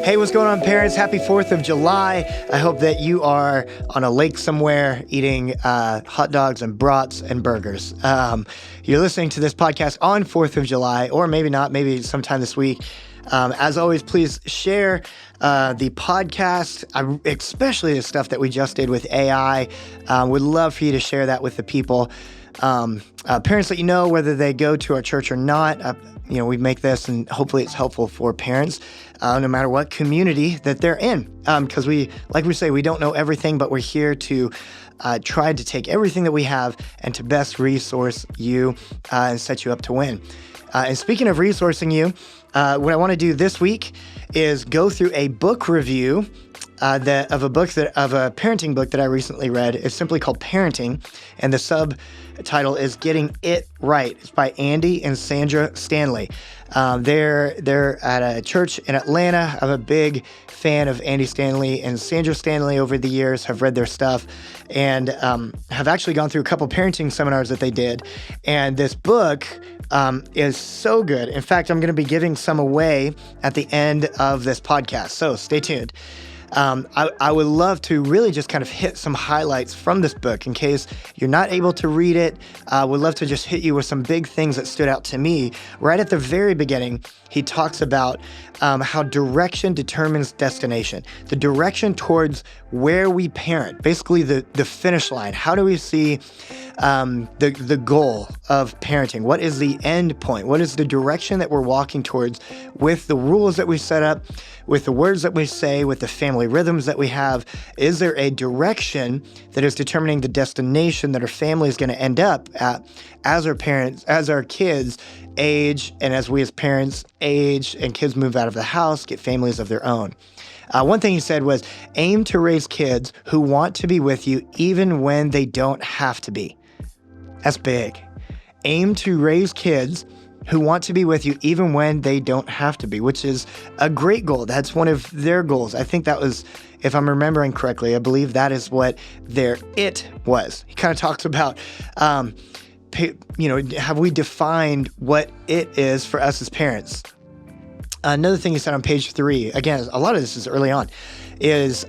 Hey, what's going on, parents? Happy 4th of July. I hope that you are on a lake somewhere eating hot dogs and brats and burgers. You're listening to this podcast on 4th of July, or maybe not, maybe sometime this week. As always, please share the podcast, especially the stuff that we just did with AI. Would love for you to share that with the people. Parents let you know whether they go to our church or not. We make this, and hopefully it's helpful for parents, no matter what community that they're in. Because we say, we don't know everything, but we're here to try to take everything that we have and to best resource you and set you up to win. And speaking of resourcing you, what I want to do this week is go through a book review of a parenting book that I recently read. It's simply called Parenting, and the subtitle is Getting It Right. It's by Andy and Sandra Santley. They're at a church in Atlanta. I'm a big fan of Andy Stanley and Sandra Stanley over the years, have read their stuff, and have actually gone through a couple parenting seminars that they did. And this book is so good. In fact, I'm going to be giving some away at the end of this podcast, so stay tuned. I would love to really just kind of hit some highlights from this book in case you're not able to read it. Would love to just hit you with some big things that stood out to me. Right at the very beginning, he talks about how direction determines destination, the direction towards where we parent, basically the finish line. How do we see the goal of parenting? What is the end point? What is the direction that we're walking towards with the rules that we set up, with the words that we say, with the family rhythms that we have? Is there a direction that is determining the destination that our family is going to end up at as our parents, as our kids age, and as we as parents age and kids move out of the house, get families of their own? One thing he said was, aim to raise kids who want to be with you even when they don't have to be. That's big. Aim to raise kids who want to be with you even when they don't have to be, which is a great goal. That's one of their goals. I think that was, if I'm remembering correctly, I believe that is what their it was. He kind of talks about, have we defined what it is for us as parents? Another thing he said on page 3, again, a lot of this is early on, is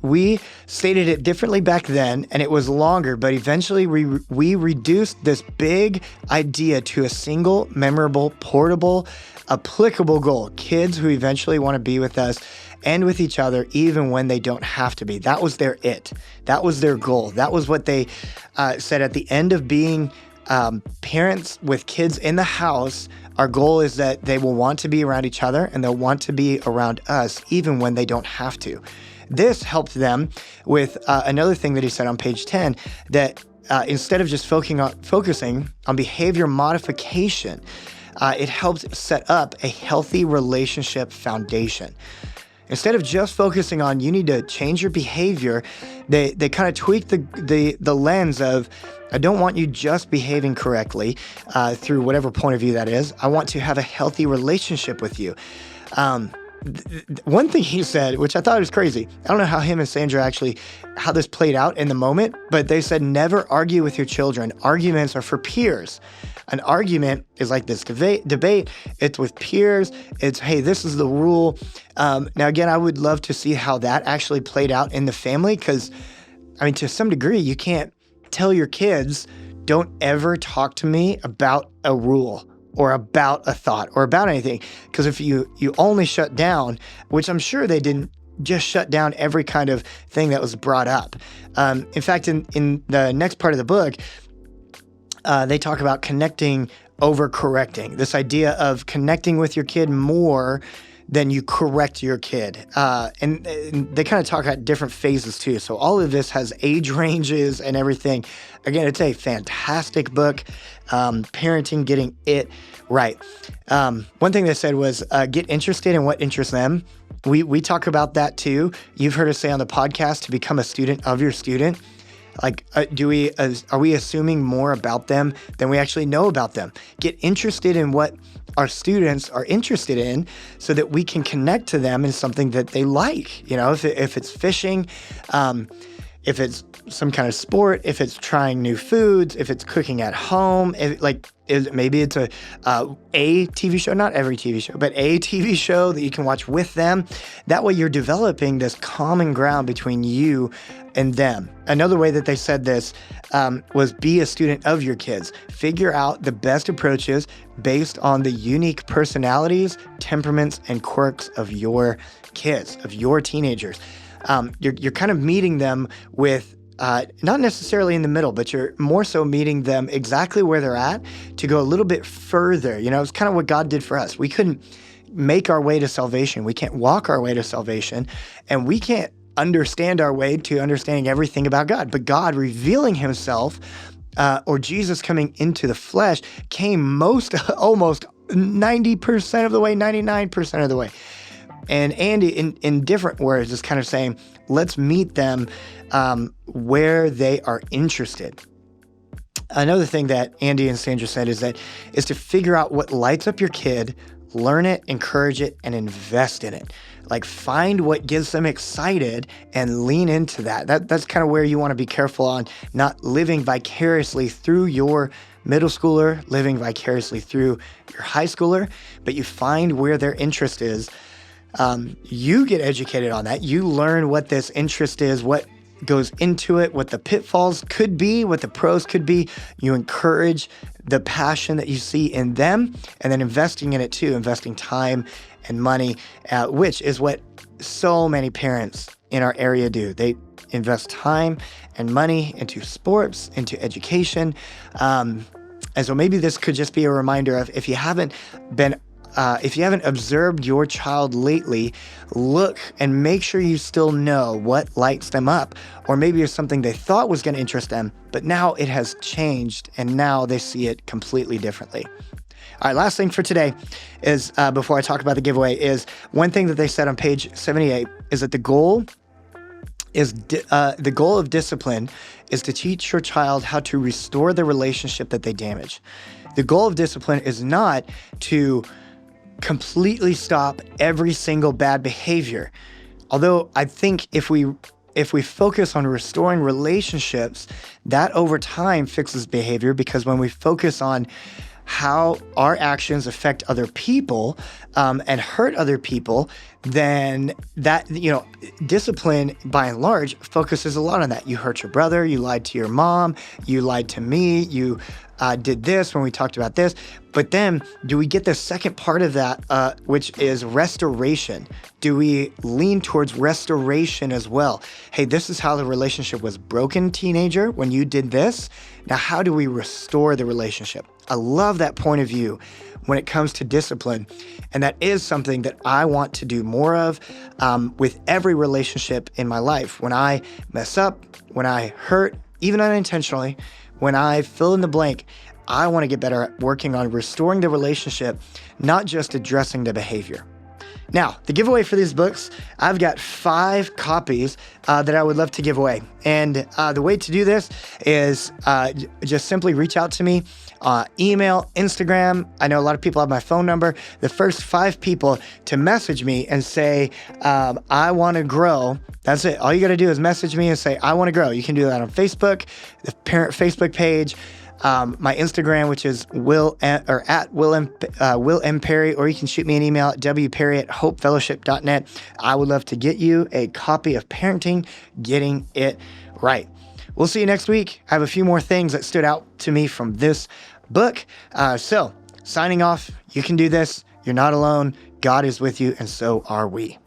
we stated it differently back then, and it was longer, but eventually we reduced this big idea to a single, memorable, portable, applicable goal. Kids who eventually want to be with us and with each other even when they don't have to be. That was their it. That was their goal. That was what they said at the end of being parents with kids in the house. Our goal is that they will want to be around each other and they'll want to be around us even when they don't have to. This helped them with another thing that he said on page 10, that instead of just focusing on behavior modification, it helped set up a healthy relationship foundation. Instead of just focusing on you need to change your behavior, they kind of tweak the lens of, I don't want you just behaving correctly through whatever point of view that is. I want to have a healthy relationship with you. One thing he said, which I thought was crazy, I don't know how him and Sandra how this played out in the moment, but they said, never argue with your children. Arguments are for peers. An argument is like this debate. It's with peers. It's, hey, this is the rule. Now, again, I would love to see how that actually played out in the family, because, to some degree, you can't tell your kids, don't ever talk to me about a rule or about a thought or about anything. Because if you only shut down, which I'm sure they didn't just shut down every kind of thing that was brought up. In fact, in the next part of the book, they talk about connecting over correcting, this idea of connecting with your kid more than you correct your kid. And they kind of talk about different phases too. So all of this has age ranges and everything. Again, it's a fantastic book, Parenting, Getting It Right. One thing they said was get interested in what interests them. We talk about that too. You've heard us say on the podcast to become a student of your student. Like, are we assuming more about them than we actually know about them? Get interested in what our students are interested in so that we can connect to them in something that they like. If it's fishing, if it's some kind of sport, if it's trying new foods, if it's cooking at home, maybe it's a TV show, not every TV show, but a TV show that you can watch with them. That way you're developing this common ground between you and them. Another way that they said this was be a student of your kids. Figure out the best approaches based on the unique personalities, temperaments, and quirks of your kids, of your teenagers. You're kind of meeting them with not necessarily in the middle, but you're more so meeting them exactly where they're at to go a little bit further. It's kind of what God did for us. We couldn't make our way to salvation. We can't walk our way to salvation, and we can't understand our way to understanding everything about God. But God revealing himself, or Jesus coming into the flesh, came almost 90% of the way, 99% of the way. And Andy, in different words, is kind of saying, let's meet them where they are interested. Another thing that Andy and Sandra said is to figure out what lights up your kid, learn it, encourage it, and invest in it. Like, find what gets them excited and lean into that. That's kind of where you want to be careful on not living vicariously through your middle schooler, living vicariously through your high schooler, but you find where their interest is. You get educated on that. You learn what this interest is, what goes into it, what the pitfalls could be, what the pros could be. You encourage the passion that you see in them, and then investing in it too, investing time and money, which is what so many parents in our area do. They invest time and money into sports, into education. And so maybe this could just be a reminder of, if you haven't observed your child lately, look and make sure you still know what lights them up. Or maybe it's something they thought was going to interest them, but now it has changed and now they see it completely differently. All right, last thing for today is, before I talk about the giveaway, is one thing that they said on page 78 is that the goal of discipline is to teach your child how to restore the relationship that they damage. The goal of discipline is not to completely stop every single bad behavior. Although I think if we focus on restoring relationships, that over time fixes behavior, because when we focus on how our actions affect other people and hurt other people, then that, discipline by and large focuses a lot on that. You hurt your brother, you lied to your mom, you lied to me, you did this when we talked about this. But then do we get the second part of that, which is restoration? Do we lean towards restoration as well? Hey, this is how the relationship was broken, teenager, when you did this. Now, how do we restore the relationship? I love that point of view when it comes to discipline. And that is something that I want to do more of with every relationship in my life. When I mess up, when I hurt, even unintentionally, when I fill in the blank, I want to get better at working on restoring the relationship, not just addressing the behavior. Now, the giveaway for these books, I've got 5 copies that I would love to give away. And the way to do this is just simply reach out to me, email, Instagram. I know a lot of people have my phone number. The first 5 people to message me and say, I want to grow. That's it. All you got to do is message me and say, I want to grow. You can do that on Facebook, the parent Facebook page, my Instagram, which is at Will M. Perry, or you can shoot me an email at wperry@hopefellowship.net. I would love to get you a copy of Parenting Getting It Right. We'll see you next week. I have a few more things that stood out to me from this book. So signing off, you can do this. You're not alone. God is with you, and so are we.